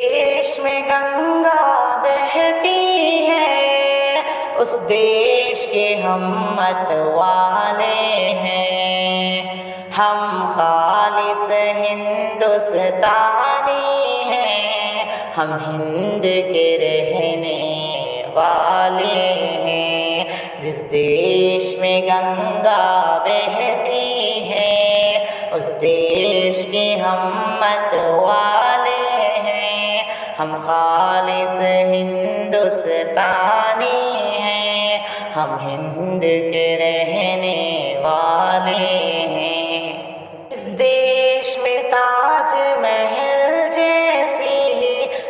دیش میں گنگا بہتی ہے، اس دیش کے ہم متوالے ہیں، ہم خالص ہندوستانی ہیں، ہم ہند کے رہنے والے ہیں۔ جس دیش میں گنگا بہتی ہے، اس دیش کے ہم متوالے ہیں، ہم خالص ہندوستانی ہیں، ہم ہند کے رہنے والے ہیں۔ اس دیش میں تاج محل جیسی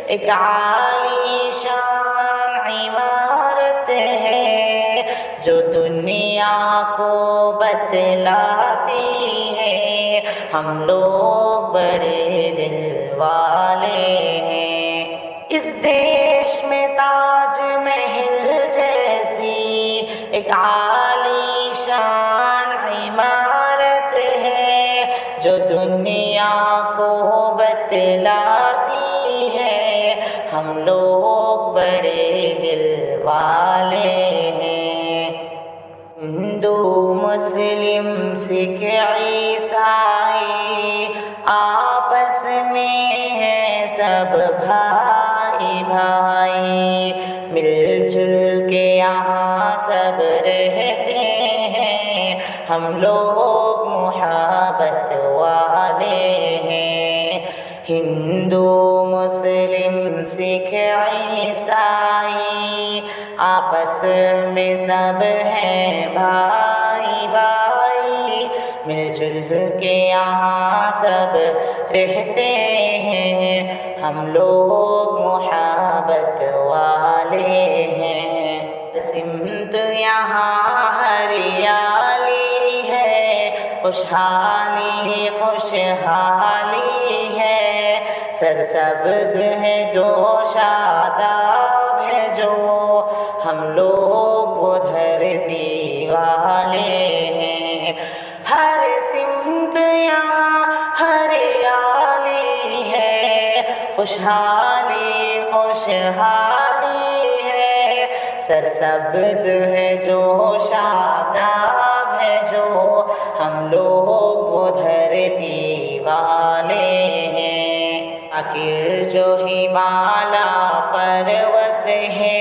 ایک عالی شان عمارت ہے، جو دنیا کو بتلاتی ہے ہم لوگ بڑے دل والے ہیں۔ اس دیش میں تاج محل جیسی ایک عالی شان عمارت ہے، جو دنیا کو بتلاتی ہے ہم لوگ بڑے دل والے ہیں۔ ہندو مسلم سکھ عیسائی آپس میں ہیں سب بھائی بھائی، مل جل کے یہاں سب رہتے ہیں، ہم لوگ محبت والے ہیں۔ ہندو مسلم سکھ عیسائی آپس میں سب ہیں بھائی بھائی، مل جل کے یہاں سب رہتے ہیں، ہم لوگ محبت والے ہیں۔ سمت یہاں ہریالی ہے، خوشحالی خوشحالی ہے، سرسبز ہے جو شاداب ہے جو، ہم لوگ وہ دھرتی والے ہیں۔ ہر سمت یہاں ہریالی ہے، خوشحالی خوشحالی ہے، سرسبز ہے جو شاداب ہے جو، ہم لوگ وہ دھرتی والے ہیں۔ آخر جو ہمالا پروت ہے،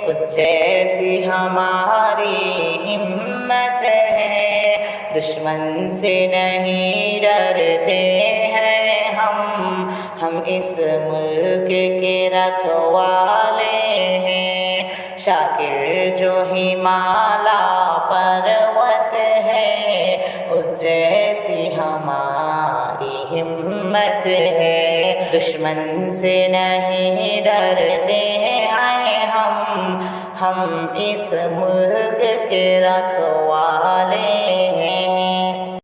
اس جیسی ہماری ہمت ہے، دشمن سے نہیں ڈرتے ہیں ہم اس ملک کے رکھوالے ہیں۔ شاکر جو ہمالا پروت ہے، اس جیسی ہماری ہمت ہے، دشمن سے نہیں ڈرتے ہیں ہم اس ملک کے رکھوالے ہیں۔